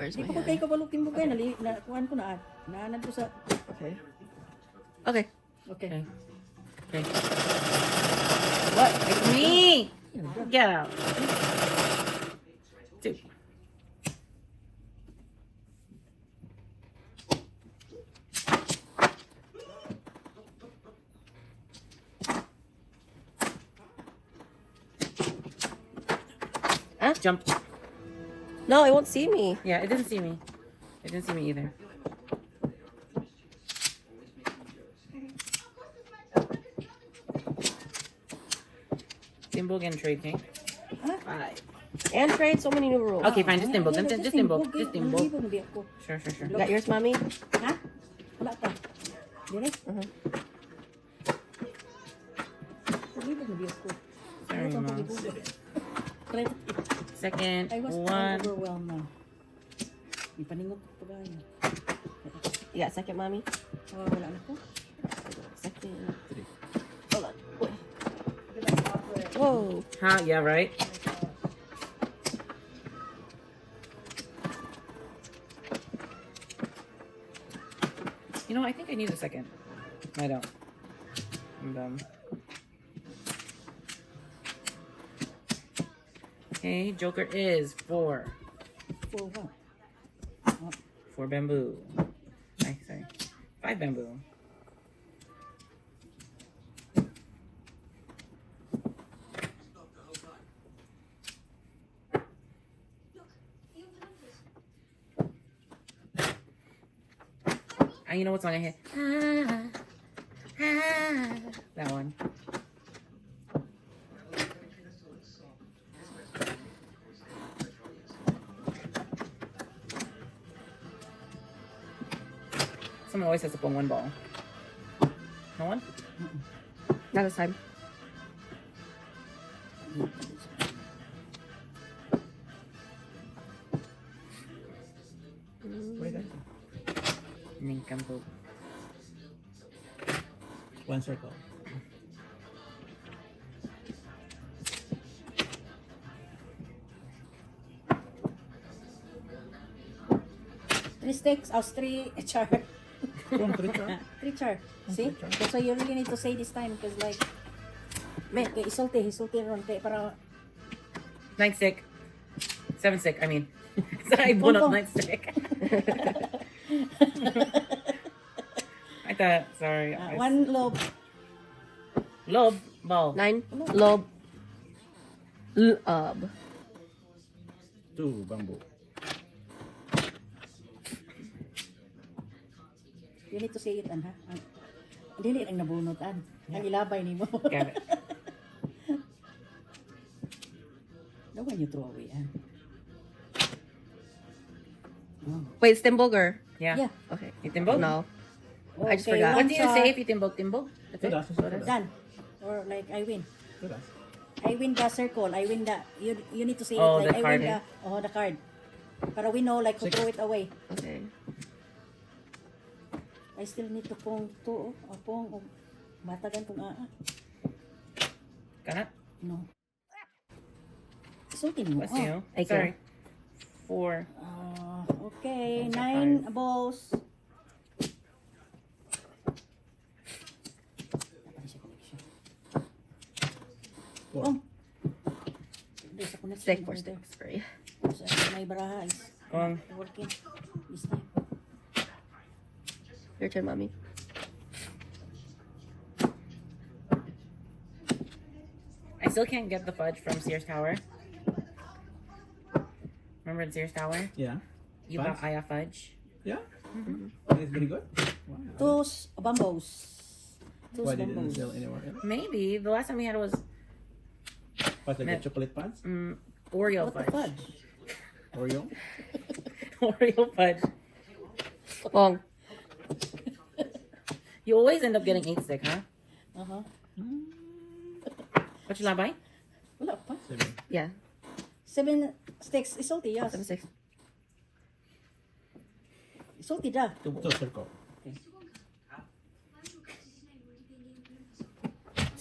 Where's my Di ko hand? kay kabalok timbugay na kuan ko na naanan ko sa. Okay. Okay. Okay. Okay. What? It's me! Get out. 2. Huh? Jump. No, it won't see me. Yeah, it didn't see me. It didn't see me either. Timbog and trade, okay? Huh? 5. And trade so many new rules. Okay, fine. Just timbog. Just timbog. Just timbog. Libog di ako. Sure. Is that yours, mommy? Ha? Wala pa. Dire? Libog na di ako. Sorry, Ano Mom. pang libog? Try- Second I was 1. overwhelmed now. Ipaningot ko pa gaya. You got second, mommy? Wala na ko. Second. Hold on. Whoa. Huh? Yeah, right? You know, I think I need a second. I don't. I'm dumb. Okay, Joker is 4. For what? 4 bamboo. Ay, sorry. 5 bamboo. You know what song I hit? That one. Someone always has to pull one ball. No one? Not this time. Nincompoop. One circle. Three sticks, three char. From Twitter. Three char. See? That's why you really need to say this time because like, may isulti ron kay para 9 stick. 7 stick, I mean. Sorry, bunot 9 stick. I thought, sorry. one lob. Lob, ball. 9. Lob. Lob. 2 bamboo. You need to say it, ha? Dili lang nabunot, Ang ilabay ni mo. Got it. No one you throw away, Oh. Wait, Stimboger. Yeah. Yeah. Okay. You timbog? No. I just Okay, forgot. What one do you char. say if you timbog? Timbog? That's it? That's it. Done. Or like, I win. Good as. I win the circle. I win the. You need to say Oh, it like the I win card, the card. Para we know like to throw it away. Okay. I still need to pong to. Pong matagan kung Got it? No. Sultin mo. What's new? Okay. Sorry. 4. Okay. Those are 9 balls. Four. Oh. There's a connection Stick for over there. sticks for you. So, may baraha is working this time. Your turn, mommy. I still can't get the fudge from Sears Tower. Remember in Sears Tower? Yeah. You Fudge? got Aya fudge. Yeah. It's very good. Wow. Two bambos. Two Why did it not bambos. sell anywhere else? Maybe. The last time we had it was What's like the chocolate pads? Oreo What the fudge. fudge? Oreo? Oreo fudge. Bong. You always end up getting 8 stick, huh? Uh-huh. What you buy? Wala pa. 7. Yeah. 7 sticks. Isulti, yes. 7, 6. Isulti da. 2 circle.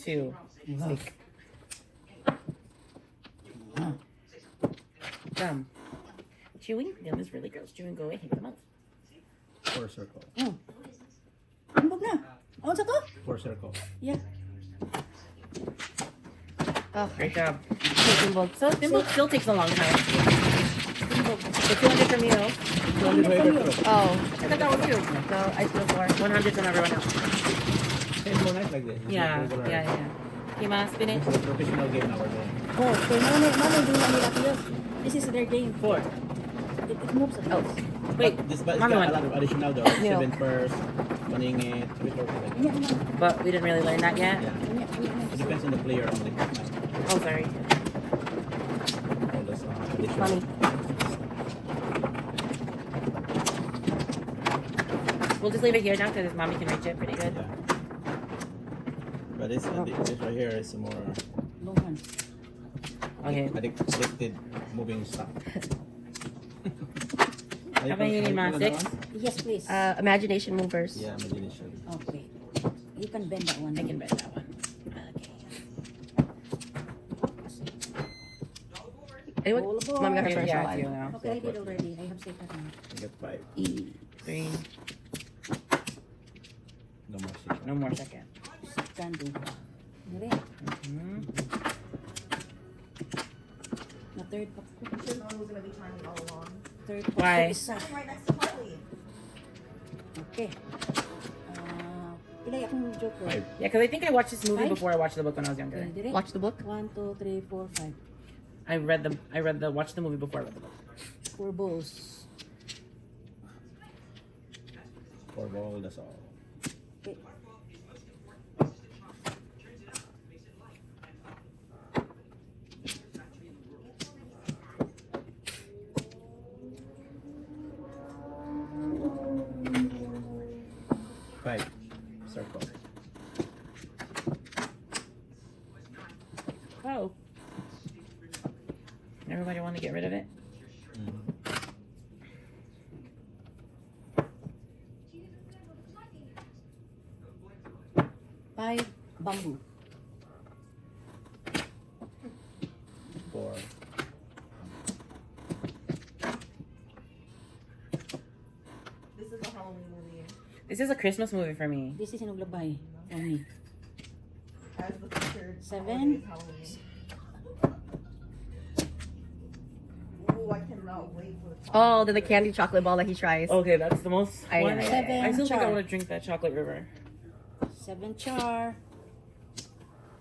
2 stick. Dumb. chewing. Them is really gross. Chewing, go away. Hang the mouth. 4 circle. Oh. Timbog na. Oh, sa to? 4 circle. Yeah. Oh, Great job. timbog. So Thimble still takes a long time. Timbog. So 200 from you. 200 favor throw. Oh, I thought that was you. so I still 4. 100 from everyone else. It's more nice like this. It's Yeah, not regular. yeah. Kima, spin it. It's a professional game now we're doing. Oh, so mano doon na nila tiyo. This is their game. 4. It moves at Oh, least. Wait, But it's got mommy a one. lot of additional though. Yeah. 7 first, running it, with or like Anya, that. anya, But we didn't really learn that yet. Yeah. anya, anya. It depends on the player only. Oh, sorry. All those additional. Mommy. We'll just leave it here now because mommy can reach it pretty good. Yeah. But this right here is more Long one. Okay. addicted moving stuff. How many you need, Ma? 6? Yes, please. imagination movers. Yeah, imagination. Okay. You can bend that one. I can bet that one. Okay. Anyone? All aboard. Mom got her Okay, first yeah, one. it's you now. Okay, I did already. I have said that one. I got 5. 3. No more 6. No more second. Can do. Dire. Hmm. Na third pa. Third pa. Why? Isa. Okay. Ilay akong joker. 5. Yeah, because I think I watched this movie 5? before I watched the book when I was younger. Okay, dire. Watch the book. 1, 2, 3, 4, 5. Watched the movie before I read the book. 4 balls. 4 ball, that's all. Okay. Five. Circle. Oh. Everybody want to get rid of it? Five bamboo. 4. This is a Christmas movie for me. This is inuglabay for me. As the picture 7. Oh, I cannot wait for the Oh, then the candy chocolate ball that he tries. Okay, that's the most. I- one. Seven I still think I char. want to drink that chocolate river. 7 char.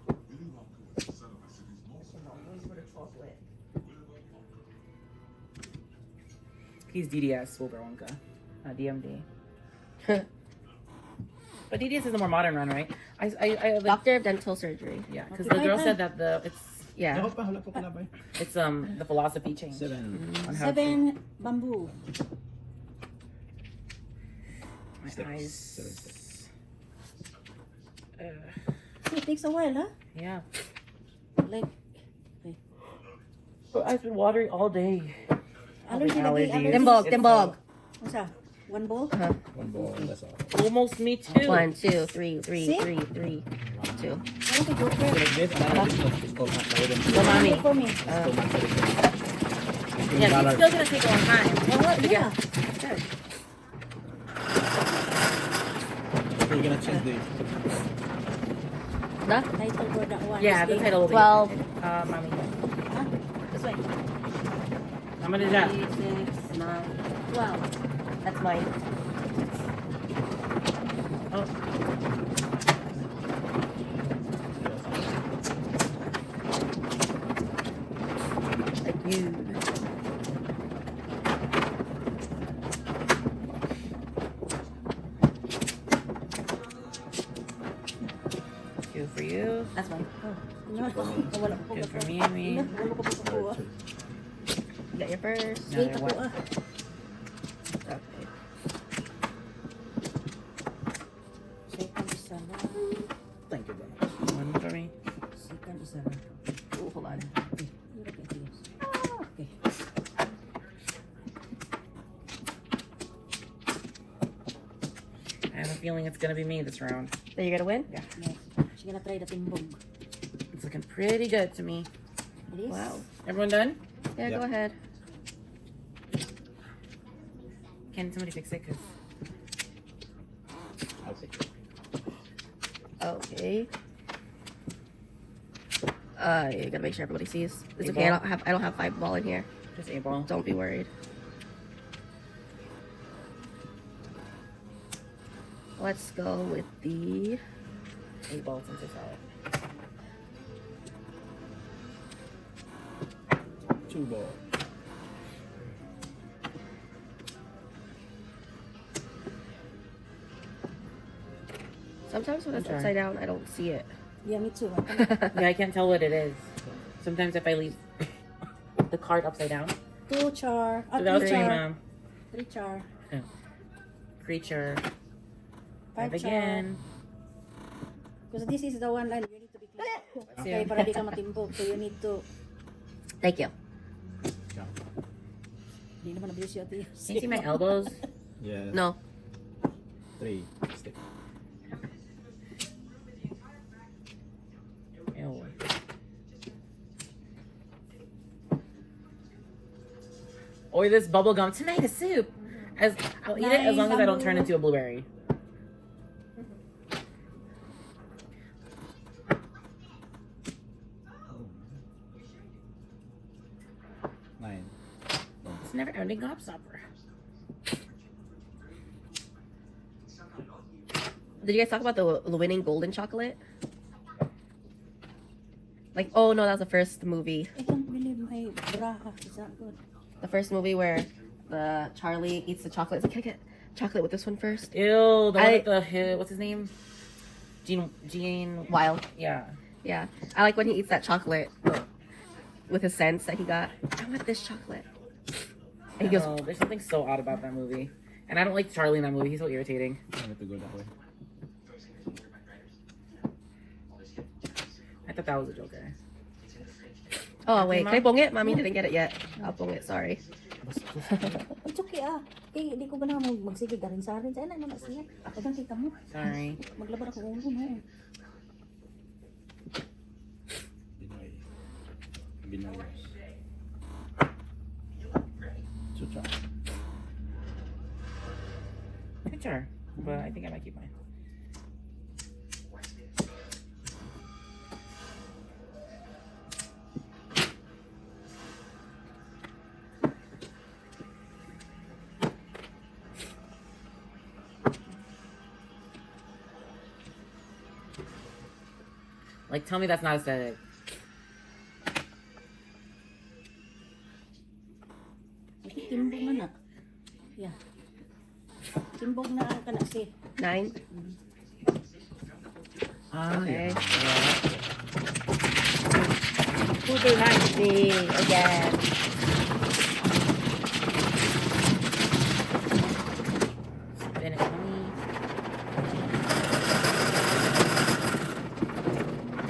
wait for the chocolate. He's DDS, Wilbur Wonka. DMD. But DDS is the more modern one, right? I Doctor of Dental Surgery. yeah, because Okay, the girl bye, said that Yeah. Wala pa, wala pa pala ba? it's the philosophy change 7. on how to 7 bamboo. my 6. eyes. 7. See, it takes a while, huh? Yeah, Like, but I've been watering all day. allergy Allergies. lagi, allergies. Timbog, It's timbog. What's that? 1 ball? 1 ball, that's all. Almost me too. 1, 2, 3, 3, See? 3, 3, 2. Ano kay joker? So like this, another is called not wooden. So mommy. Wait for me. It's called not wooden. Yeah, it's still gonna take a long time. Oh, what? To Yeah. get- So you're gonna change the The? Title for that one. Yeah, the Stay. title will be 12. mommy. Huh? This way. How much is that? 3, 6, 9. 12. That's mine. Oh, Like you. two for you. That's mine. No, wala ko Two pa. for me and me. Wala ko pa sa kuha. You got your first. No, Wait they're ako what? ah. Okay. Second isa na. Thank you very much. One for me. Second isa na. Oh, hold on. Okay. Look at this. Okay. I have a feeling it's gonna be me this round. Then you're gonna win? Yeah, Next. She's gonna try the timbog. it's looking pretty good to me. It is. Wow. Everyone done? Yeah, Yep. go ahead. Can somebody fix it? Cause I'll take it. Okay. You gotta make sure everybody sees. It's Eight okay. ball? I don't have 5 ball in here. just 8 ball. Don't be worried. Let's go with the 8 ball since I saw it. 2 ball. Sometimes when it's Okay. upside down, I don't see it. Yeah, me too. Yeah, I can't tell what it is. Sometimes if I leave the card upside down. 2 char. So that was 3 3, char. ma'am. 3 char. Creature. 5 5 char. again. Because this is the one line you need to be clear. Let's Okay, see. para di ka matimbog. So you need to... Thank you. Yeah. Di naman nabilis yung ati. Can you see my elbows? Yes. No. 3. Stick. Ew. Or this bubble gum tomato soup. I'll eat it as long as I don't turn into a blueberry. Nine. It's never ending gobstopper. Did you guys talk about the winning golden chocolate? Like, oh no, that was the first movie. I can't believe my braha is that good. The first movie where the Charlie eats the chocolate. It's like, can I get chocolate with this one first? Ew, the one I- with the what's his name? Gene. Wild. Yeah. Yeah. I like when he eats that chocolate with his scents that he got. I want this chocolate. And he goes, Oh, there's something so odd about that movie, and I don't like Charlie in that movie. He's so irritating. I have to go that way. I thought that was a Joker. oh wait, Mom? can I bong it? Mommy didn't get it yet. I'll bong it, sorry. It's okay ah. Kaya di ko ba na magsige garin sa akin. Sa ano na siya. Dagang kita mo. Sorry. Maglabar ako ulo no. Pinoy. Pinoy. Chucha. Picture, but I think I might keep mine. Like, tell me that's not aesthetic. Timbog na na. Yeah. Timbog na ang kana si. 9. Okay. Who do nine? Me again. Spin it for me.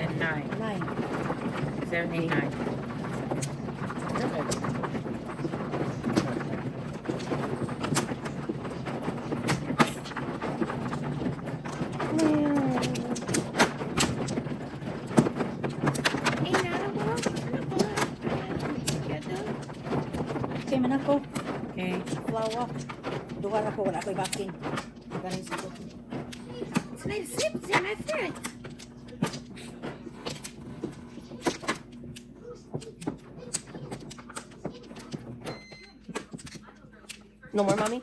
And 9. 9. 7, 8, 9. Perfect. Okay man ako. Okay. Flower. Duwar ako wala ko'y bakin. Garin sa ko. It's made a soup, it's in my throat. No more, mommy?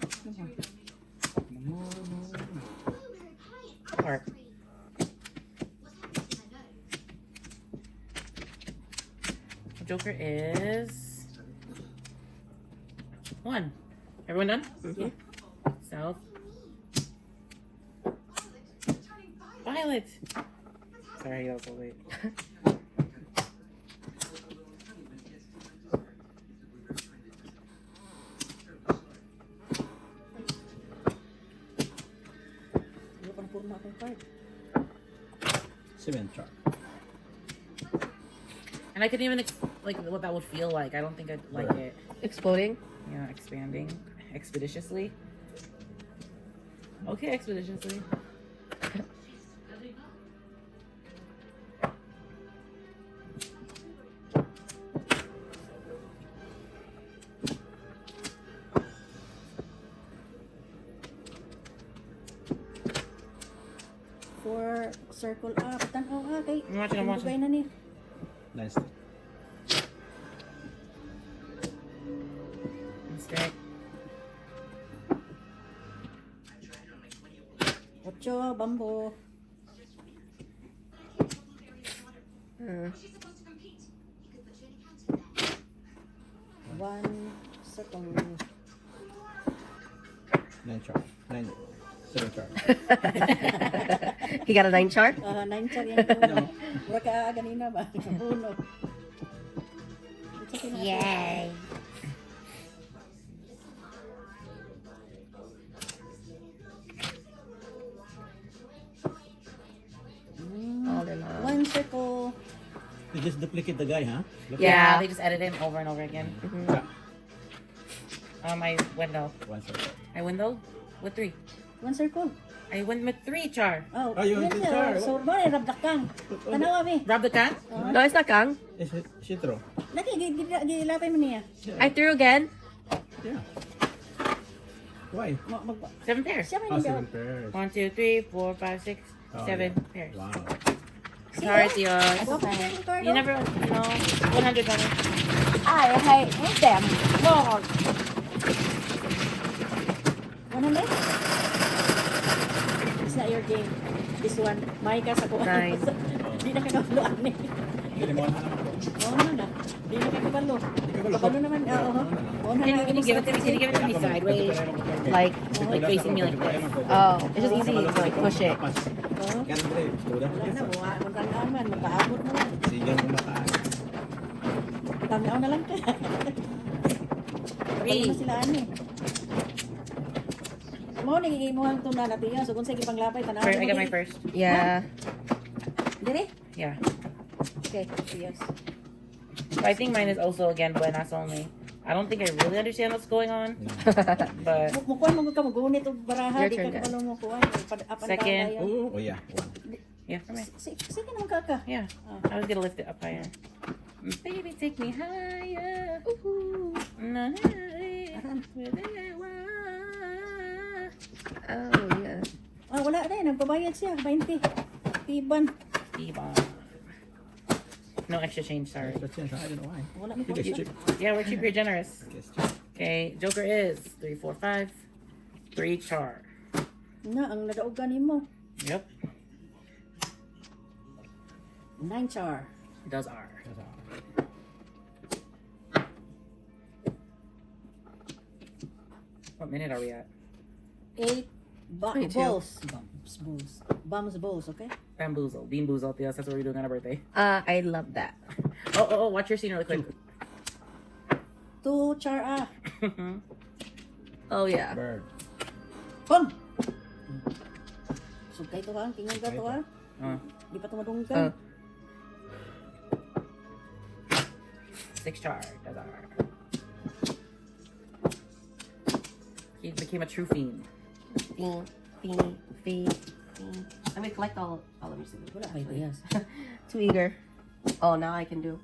Part. Joker is 1. Everyone done? Yeah. South. Violet. Sorry, that was so late. Ano pa purma akong card. 7 char. And I couldn't even like what that would feel like. I don't think I'd like it. Exploding. Yeah, expanding expeditiously. Okay, expeditiously. 4 circle up. Tanaw kay. I'm watching. Bugay na ni. Nice. Mistake. 8 bambo. Hmm. 1 circle. 9 char. 9. 7 char. He got a 9 char? 9 char yan ko. Mura ka ganina ba? Uno. Yay! All in all. 1 circle. You just duplicate the guy, huh? Look Yeah. They just edit him over and over again. at- I window. One circle. I window with 3. 1 circle. I win with 3 char. Oh, Oh, you want yan the siya. char. So, ba, rabdakang. Tanawa, mi. Rob the can? No, it's not Kang. Is it Shitro? Lagi, gilapay mo niya. I threw again. Yeah. Why? 7 pairs. Siya Oh, man 7 yung pairs. 1, 2, 3, 4, 5, 6, Oh, 7 yeah. pairs. Wow. Sorry, Dios. You You never, $100. I hate them. Lord. 100? It's not your game. This one, may ka sa kuha. Nice. Di na kakabalo, ani. Hindi mo alam ako. Oo naman na. Di na kakabalo. Kabalo naman. Oo. Can you give it to me? Can you give it to me sideways? Like, Like facing me like this. oh, it's just easy to like push it. Oo. Ganun ba eh? Tuda. Wala na, buha. Magtanaw man. Magpaabot mo lang. Sigan mo mataan. Tanaw na lang ka. Kabalo na sila, ani. Mo, nagigimuhang tuna na tiya. So, kung sa ikipanglapay, tanaw. I got my first. Yeah. Dire? Yeah. Okay, yes. But I think mine is also again buenas only. I don't think I really understand what's going on, but Mukuhan mo ka magunit o baraha. Your Di ka turn, kabalo mo kuhan. Up and Second. down tayo. Oh, yeah. One. yeah, for me. Sige naman kaka. Yeah, I was gonna lift it up higher. Baby, take me higher. Ooh, na, na, where they were. Oh, yeah. Ah, wala rin. Nagbabayad siya. 20. Tiban. Diba? No extra change, sorry. That's it. I don't know why. Wala may You guys pagkakas. cheap. Yeah, we're cheap, you're generous. Yes, cheap. Okay, Joker is 3, 4, 5, 3 char. Na, ang nadaog ganin mo. Yep, 9 char. does R. That's all. What minute are we at? 8 22. balls. Bums balls, okay? Bamboozle, bean boozle. Yes, that's what we're doing on our birthday. I love that. Oh, watch your scene really quick. 2 char ah. Oh, yeah. Bird. Bum! Sugkay to ha. Tingnan ka to ha. Di pa Uh, tumadunggan. 6 char, does R. He became a true fiend. Fiend, fiend, fiend, fiend. I'm gonna collect all of them. Wala kayo yes. Too eager. Oh, now I can do.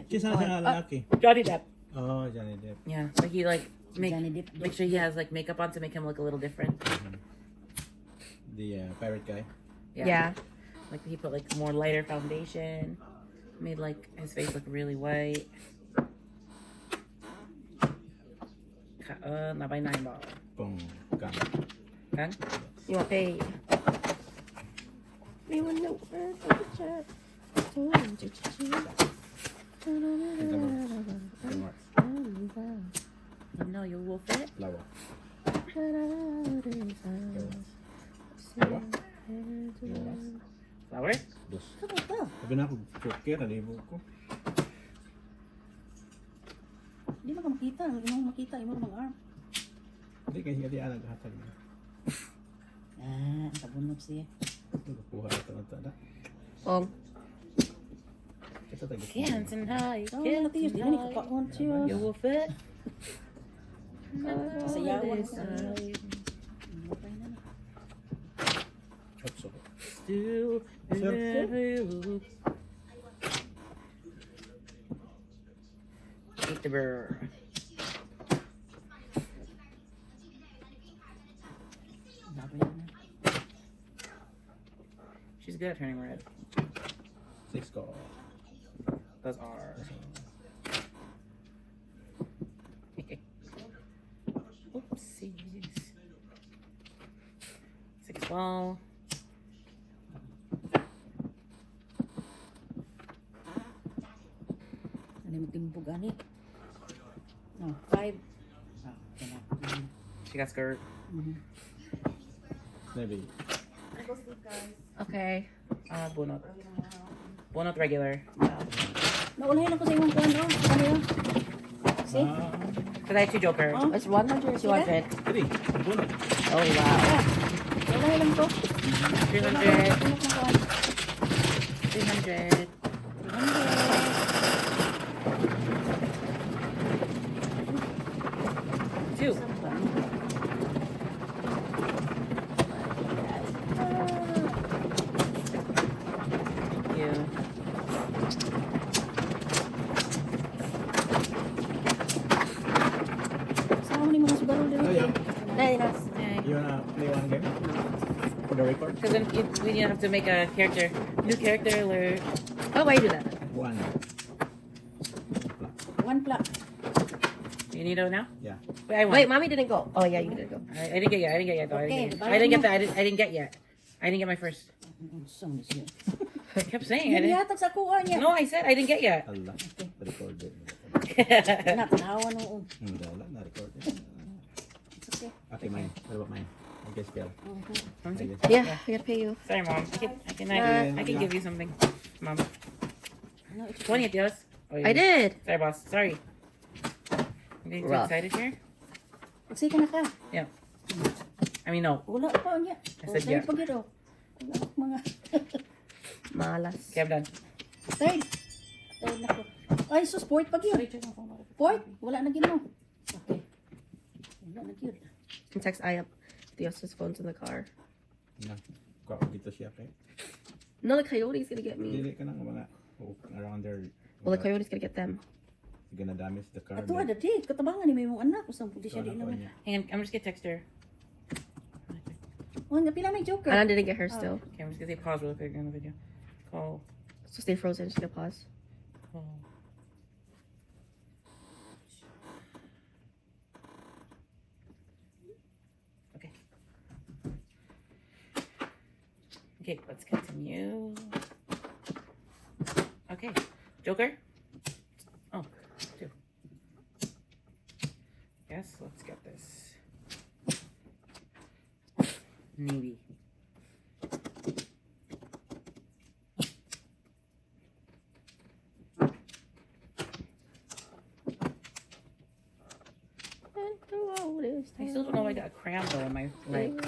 Kisa na siya lalaki. Johnny Depp. Oh, Johnny Depp. Yeah, but he like Johnny Depp. make sure he has like makeup on to make him look a little different. The pirate guy. Yeah. Like he put like more lighter foundation, made like his face look really white. Not by 9 ball. Pong gang. Gang? You want paid? We want no chat. You know you will fit. Lawa. Lawa. Flower? Dos. Ano to? Sabi na ako, choker, nalibo ko. Di ba ka makita? Ang imong makita, imong mga arm. Hindi kasi hindi alam hatag na. Ah, kabunog siya. Kuha ito na ito. Oh, Ito tayo. Dancing high. Oh, wala tayo. Di na ni kakaon siya. You will fit. Sayawan ko. Side. Okay na. Otso. Still Sir. you. Eat the bird. Laban na. good at turning red. 6 go. Those are. Oopsies. 6 ball. Ano yung timbog ani? No, 5. Ah, kaya. She got skirt. Maybe. Go sleep, guys. Okay. Bunot. Bunot regular. Naulahin ako sa imong kuwan, oh. Ano yun? See? Because I had 2 joker. Oh. It's 100, 200. 3. Bunot. Oh, wow. Naulahin lang to. 300. Ano kung kuwan? 300. 2. Thank you. Sama ni mga subarol din. Oh, yeah. Very nice. You wanna play one game? For the record? Because then we have to make a character. New character alert. Oh, why you do that? 1. 1 plak. You need it now? Yeah. Wait, I won. Wait, mommy didn't go. Oh, yeah, you didn't go. I didn't get yet. I didn't get yet though. Okay, I didn't get that. I didn't get yet. I didn't get my first. Saan na siya? I kept saying I Yan didn't. yatag sa kuha niya. No, I said I didn't get yet. Allah. Recorded. Nakanawa noon. Hindi, wala na recorded. It's okay. Okay, mine. What about mine? I guess spell. I guess. Yeah, I gotta pay you. Sorry, mom. I can give you something, mom. No, it's 20 Dios. Oh, I did. Sorry, boss. Sorry. I'm getting too Rough. excited here. Sige ka na ka. Yeah. I mean, no. Wala pa niya. I said yeah. Pag ito. Wala akong mga... Malas. Okay, I'm done. Third. Third na ko. Ay, so sport pag yun. Fourth? Wala na gino. Okay. Wala na yun. You can text I up. Theo's phone's in the car. No. Ko dito siya kay. No, the coyote's gonna get me. Dili ka nang mga around there. Well, the coyote's gonna get them. Gonna damage the car. Ato ada di. Katabangan ni may mong anak. Kusang pudi siya di naman. Hang on. I'm just gonna text her. Oh, nga pila may joker. Anna didn't get her still. Okay, I'm just gonna say pause real quick on the video. Call. So stay frozen. She's gonna pause. Call. Okay. Okay, let's continue. Okay, Joker. Oh, 2. Yes, let's get this. Navy. I still don't know why I got a cramp though in my leg.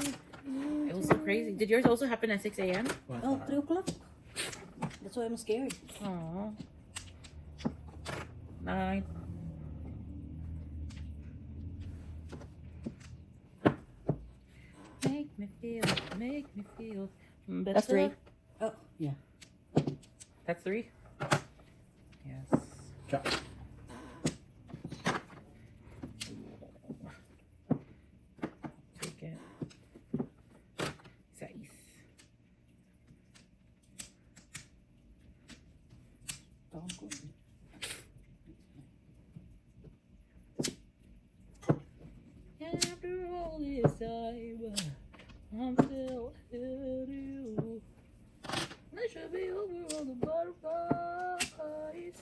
It was so crazy. Did yours also happen at 6 a.m.? Oh, 3 o'clock. That's why I'm scared. Aww. 9. Make me feel better. That's 3. Oh, yeah. That's 3? Yes. Chop. Take it. 6. Taon ko. After all this time, I'm still here to you. I should be over all the butterflies.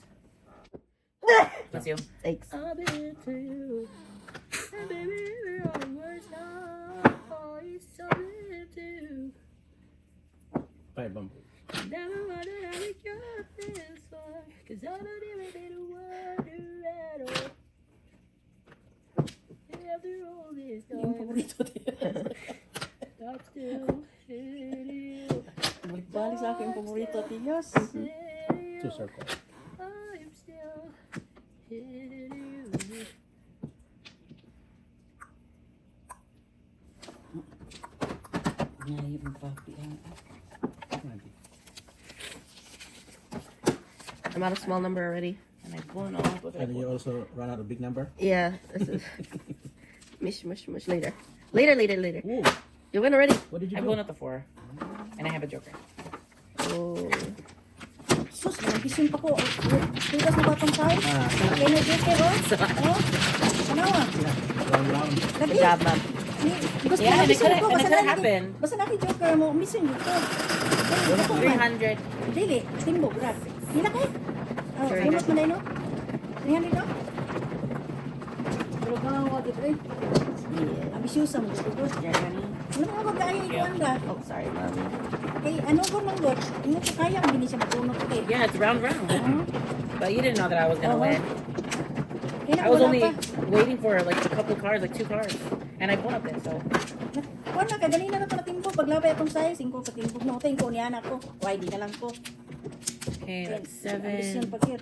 Bless you. Thanks. I've been to you. And baby, we're all words nice. I've been to you. 5 bump. Never wondered how we got this far. Cause I don't even need to wonder at all. After all this Yung time, paborito niya. I'm still here to you. Balik-balik sa akin yung paborito, Tiyos. Two circle. I'm still here to you. Ngayon yung papi. 20. I'm at a small number already. And I blown off with And you also run out of big number? Yeah. This is mush. Later. Later. Ooh, You win already. what did you I do? blown out the 4. And I have a joker. Oh. Sus, nag-gising pa ko. Tugas na ba itong size? Okay na joker, oh. Oh, ano ah? Round round. Lagi. Good job, ma'am. Gusto Yeah, na and it gising ko. could Basta have na happened. Basta na joker mo. Missing yun ko. 300. Dili, timbog, rat. Hila kayo? Oh, 300. lumot mo na yun, no? 300, no? Pero gawa, di ba eh? Yeah. Ambisyosa mo, di ba? Ano nga mag-aayo ikuan ba? Oh, sorry, mommy. Eh, ano ko nang god? Ano ko kaya kung hindi siya matunok ko eh? Yeah, it's round. But you didn't know that I was gonna win. Kaya I was wala only pa. waiting for like a couple cards, like 2 cards. And I won up it, so. Kuan na, kaganina na ko na timbog. Paglabay akong size, ingko ka timbog na. Ito, ingko niya na ko. Why, di na lang ko. Okay, that's Ambisyon 7. pagkir.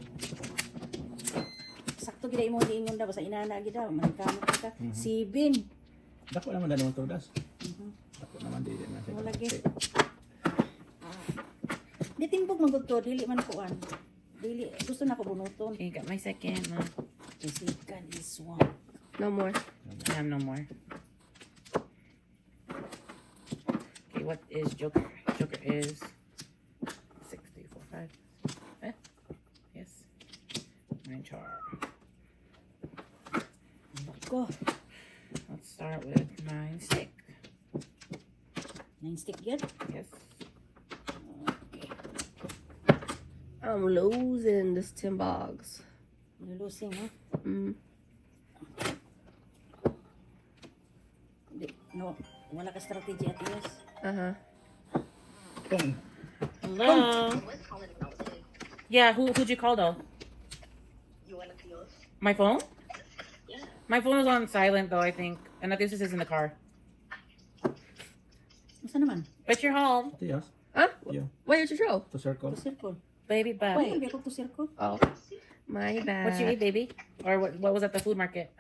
Sakto gida imo di ingon daw sa inana gida. Mankamot ka. 7. Dako naman na naman todas. Dako naman di na siya. Wala lagi. Di timbog magod to, dili man kuan. Dili gusto na ko bunuton. Okay, got my second. No. The second is 1. No more. I have no more. Okay, what is Joker? Joker is 6, 3, 4, 5. Yes. 9 char. Go. Let's start with 9 stick. 9 stick yet? Yes. I'm losing this Tim Bogs. You're losing, huh? Mm. No, wala ka strategy at yes. Uh-huh. Hello. Yeah, who'd you call though? My phone? Yeah. My phone was on silent though, I think. And I think this is in the car. Masa naman? But you're home. Yes. Huh? Yeah. Where did you throw? To circle. To circle. Baby bad. Wait, hindi ako to circle. Oh. My bad. What you eat, baby? Or what was at the food market?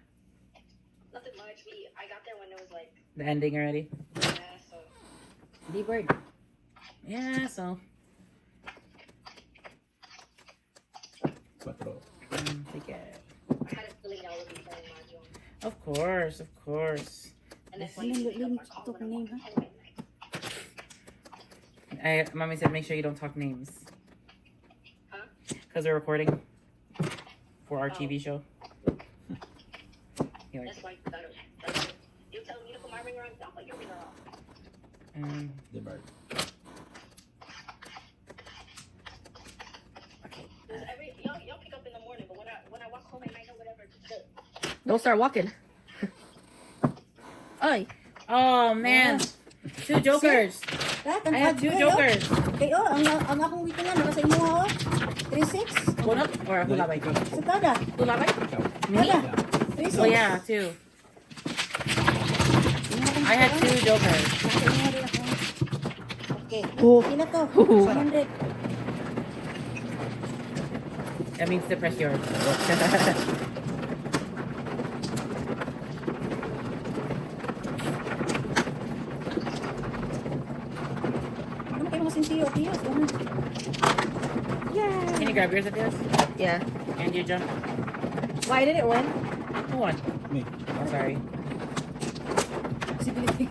Nothing much. I got there when it was like, The ending already. yeah, so. D-bird. Yeah, so. Patro. Take it. I had a feeling I would be playing Mahjong. Of course, of course. And then Ano yung talk name, ha? Mommy said make sure you don't talk names. Huh? Because we're recording for our TV show. You're like, That's like, you tell me to put my ringer on, I'll put your ringer on. The bird. okay. Y'all pick up in the morning, but when I walk home at night or whatever, just good. Don't start walking. Ay. Oh man, 2 jokers. Lahat, I have 2 jokers. Okay, oh, ang akong wito nga, naka sa imo ha, oh. 3-6. Hold up or hulabay? Sa kada. Hulabay? Me? Kada. Yeah. 3-6. Oh yeah, 2. I had 2 jokers. Nasa imo rin ako. Okay. Oh. Pila to? Oh. 100. That means to press yours. Ano kayo mga sinsiyo? Tiyos, ganun. Can you grab yours at this? Yeah. And you jump? Why did it win? Who won? Me. Oh, sorry. Possibility.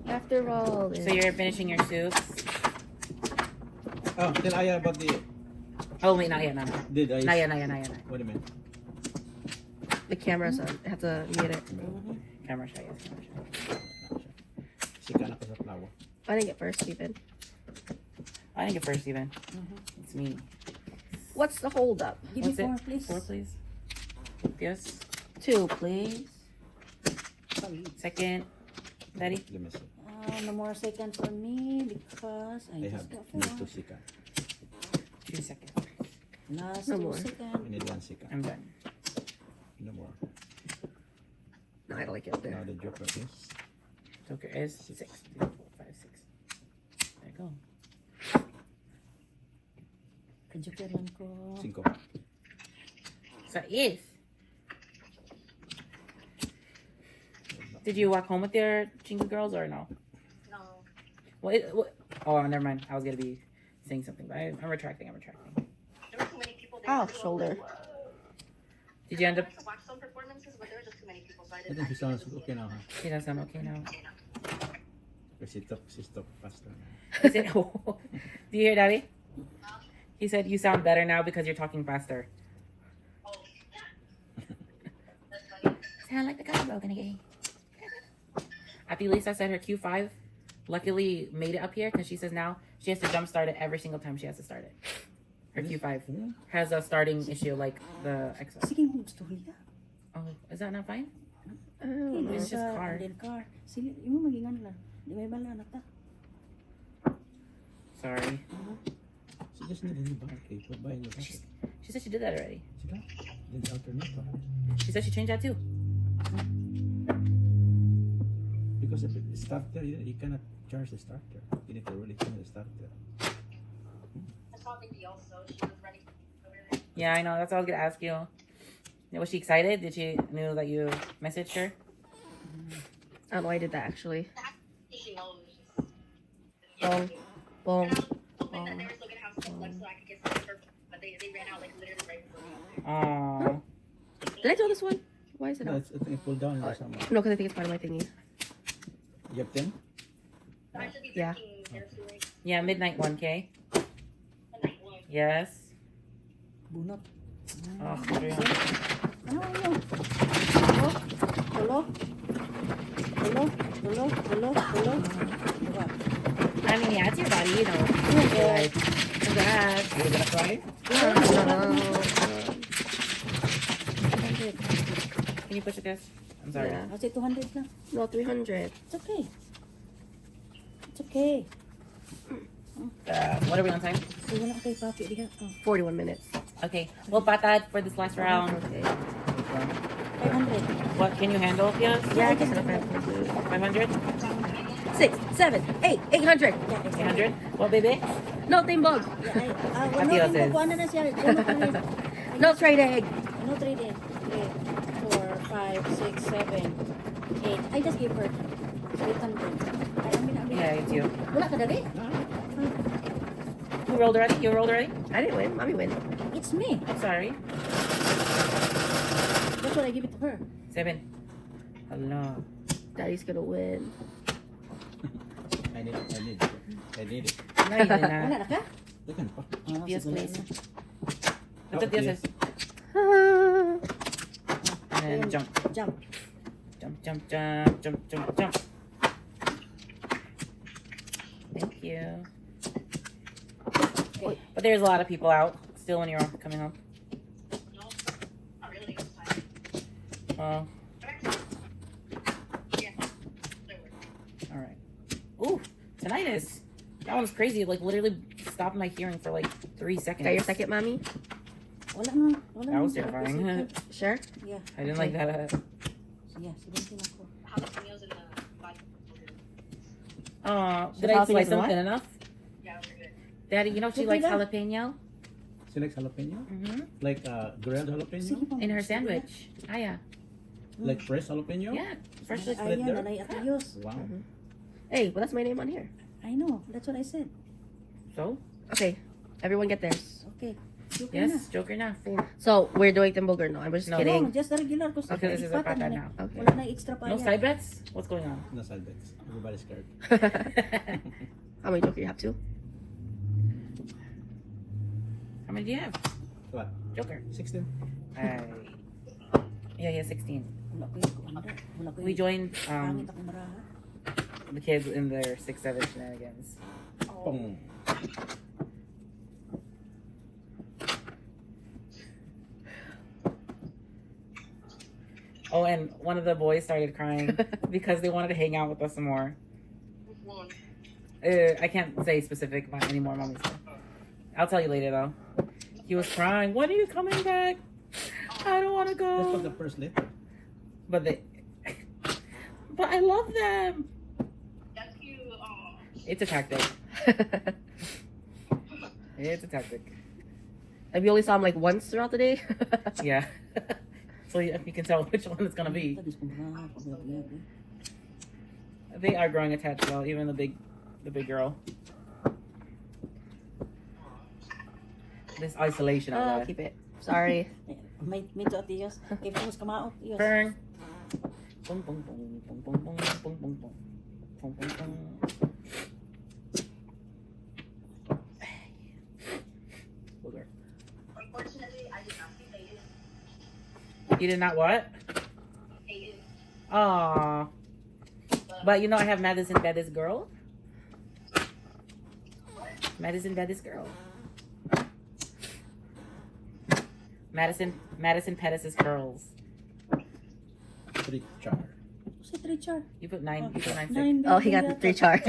After all, So you're finishing your soups? Oh, tell Aya about the. Oh wait, not yet, not Did I? yet. Not yet. What do you mean? the camera's on. I have to mute it. Camera shy, yes, camera shy. Sika na ko sa flower. I didn't get first, Stephen. I didn't get first even. It's me. What's the hold up? Give me What's 4, please. 4, please. Yes. 2, please. Second. Daddy. Let me see. No more second for me because I I have just got need 2 4. sika. 2 seconds. Last No 2 more. I seconds. need 1 sika. I'm done. No more. No, I don't like it Now there. the joker is Joker is 6, 3, 4, 5, 6. There you go. Kajoker lang ko. 5. So is. Did you walk home with your Chingu girls or no? No. Oh, never mind. I was gonna be saying something, but I'm retracting. There were too many people there. Ow, too. shoulder. Did you end up? I tried to watch some performances, but there were just too many people, so I I didn't. think he sounds okay now, huh? She does sound okay now. Because she talk faster. He said, oh. Do you hear, Daddy? He said, you sound better now because you're talking faster. Sound like the guy broken again. Ate Lisa said her Q5 luckily made it up here because she says now she has to jump start it every single time she has to start it. Her Q5 has a starting issue like the XL. Sige mo gusto niya. Oh, is that not fine? Okay, It's just car. car. Sige, imo magingan lang. Di may bala na ta. Sorry. She just need a new battery. Put buy a new battery. She said she did that already. See that? Then the alternator. She said she changed that too. Because if it's starter, you cannot charge the starter. You need to really change the starter. I saw the deal, so she was ready. Yeah, I know. That's what I was gonna ask you. Was she excited? Did she knew that you messaged her? I don't know why I did that actually. She knows. Boom. Boom. Hoping that they were still gonna have some left so I could get some for, but they ran out like literally right before me. Oh. Did I do this one? Why is it No, not? it's, I think it pulled down there somewhere. No, because I think it's part of my thingy. You have 10? So I should be Yeah. drinking Airflow Yeah, midnight 1K. the night one. Yes. Bunot. Oh, sorry. Ano yun? Tulo? Tulo? Diba? I mean, yeah, it's your body, you know. Like, congrats. You're gonna cry? Can you push this? I'm sorry. Yeah. I'll say 200 na. No, 300. It's okay. It's okay. What are we on time? Sige na kay Papi. Diha. Oh, 41 minutes. Okay. Well, patad for this last round. Okay. 500. What can you handle, Pias? Yeah, I guess I'll 500? 6, 7, 8, 800. 800? What, baby? No timbog. Ano Ate yung says. kukuha na siya? Ano ka na? No trading. No trading. 3, 4, 5, 6, 7, 8. I just gave her 800. Ay, amin na. Yeah, it's you. Wala ka dali? Who rolled already? You rolled already? I didn't win. Mommy win. It's me. I'm sorry. That's what I give it to her. 7. Hello. Daddy's gonna win. I need it. No, you did Wala not. na ka? Look pa. Pias, sige, please. wala na. That's what Pias is. And then Ayun, jump. Jump. Jump. Thank you. Okay. But there's a lot of people out still when you're coming home. No, not really. It's fine. Oh, But actually, yeah, there were. all right. Ooh, tinnitus. That one's crazy. Like literally stopped my hearing for like 3 seconds. Got your second, mommy? Wala na. Wala That was na. terrifying. Sure. Yeah. I didn't like that. Yeah, 17 ako. Jalapenos in the body. Oh, did I Jalapenos slice them what? thin enough? Yeah, we're good. Daddy, you know she Look likes at that. jalapeno. She likes jalapeno? Mm-hmm. Like grilled jalapeno? Sige pa. In her sandwich. Ah, yeah. Like fresh jalapeno? Yeah, freshly Ay, Ayan, there? nanay Atiyos. Wow. Hey, well, that's my name on here. I know. That's what I said. So, Okay, everyone get theirs. Okay. Joker yes, Joker na. 4. So, we're doing timbog or no? I'm just No. na. kidding. No, just the regular. Kasi Okay, this is a ipatan pata na. now. Okay. Wala na extra pa No yan. side bets? What's going on? No side bets. Everybody's scared. How many joker you have? 2? How many do you have? What? Joker. 16? Yeah, 16. Wala ko yung kumanda. Wala ko We yung joined pangit ako maraha. the kids in their 6-7 shenanigans. Pong. Oh, and one of the boys started crying because they wanted to hang out with us some more. One. I can't say specific about any more mommy stuff. I'll tell you later though. He was crying. When are you coming back? I don't want to Let's put go. the first letter. But they. But I love them. That's cute. Oh. It's a tactic. It's a tactic. And we only saw him like once throughout the day. Yeah. So you can tell which one it's gonna be. Tagis ko maraha. Okay. They are growing attached though, even the big girl. This isolation I'll out there. keep it. Sorry. May to Atiyos. Kaya mas kamao. Atiyos. Burn. Boom, boom, boom, boom, boom, boom, boom, boom, boom. Pum, pum, pum. Booger. Unfortunately, I did not see Aiden. You did not what? Aiden. Aww. But you know I have Madison Bettis girl. Madison Bettis girl. Madison Pettis' curls. 3 char. Si Richard. You put 9. You put 9 Nine, Oh, he got the 3 char.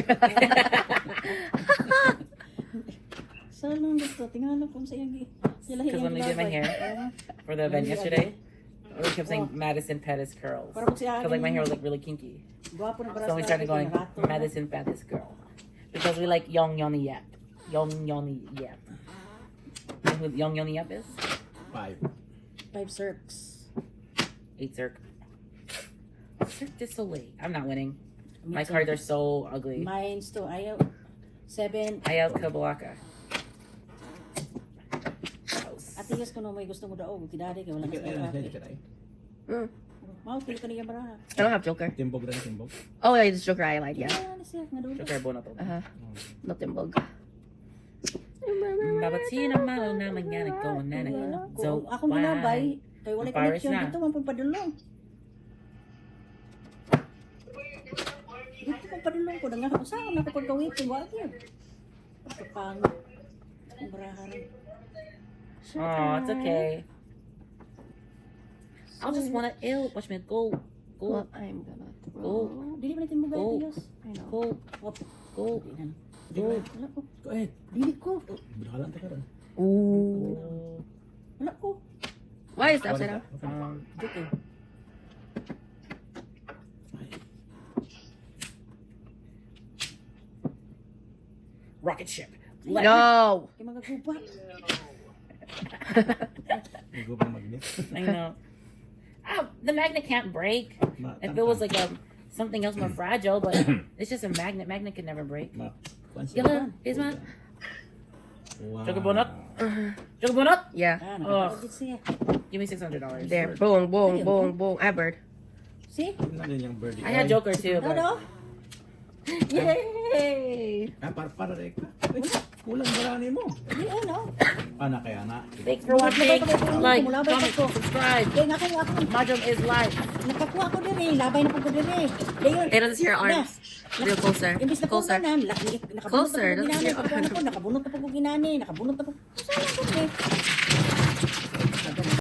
Sa lang gusto. Tingnan ko kung sa iyang sila Because when we did my hair for the event yesterday, we kept saying Madison Pettis curls. Para kung siya Because like my hair was like really kinky. Gwapo na para So we started going Madison Pettis girl. Because we like Young Yoni Yap. Young Yoni Yap. You know who Young Yoni Yap is? 5. 5 circs. 8 Cirque. Cirque du Soleil. I'm not winning. My cards are so ugly. Mine's to ayaw. 7. Ayaw Kabalaka. Ate yes ko no may gusto mo daw. Tidari kay wala Look ka at sa look at ate. Mm. Mau pili ka niya bara. I don't have Joker. Timbog rin, timbog. Oh, yeah, it's Joker I lied, yeah. Ano siya nga dulo. Joker Bono to. No Timbog. Babati na malo na mangyari ko na Kung ako manabay, kay wala ka Paris connection na. dito man pagpadulong. Dito pagpadulong ko nga usahan na ko pagkawitin wa gyud. Pagpang barahan. Oh, it's okay. I'll just wanna watch me go. Well, I'm gonna Go. Dili ba natin mo Go. gayos? I know. Go. Wap. Go. Go. Wala ko. Go ahead. Dili ko. Bakalan ta karon. Ooh. Wala ko. Why is that upside down? Joker. Rocket ship. No. Kay mga gubat. Go pa magnet. I know. Oh, the magnet can't break. If it was like something else more fragile, but it's just a magnet. Magnet can never break. Yalla, here's my Wow. Joker Bonut. Joker Bonut. Yeah. Ah, Oh. nakapagod siya. Give me $600. There. Boom, boom, boom, boom. I bird. See? Tingnan din yung birdie. I had Joker too, but Ano? Yay! Ah, para reka. Kulang barani mo. Di ano? Ana kaya na. thanks for watching. Like, comment, subscribe. Kaya nga kayo ako. Mahjong is live. Nakakuha ko din eh. Labay na po ko din eh. Dayon. Hey, let's see your arms. Real closer. Imbis na po Closer. na nakabunot Closer, na po let's ginani. see your arms. Nakabunot na po ginani. Nakabunot na po. Saan na po eh?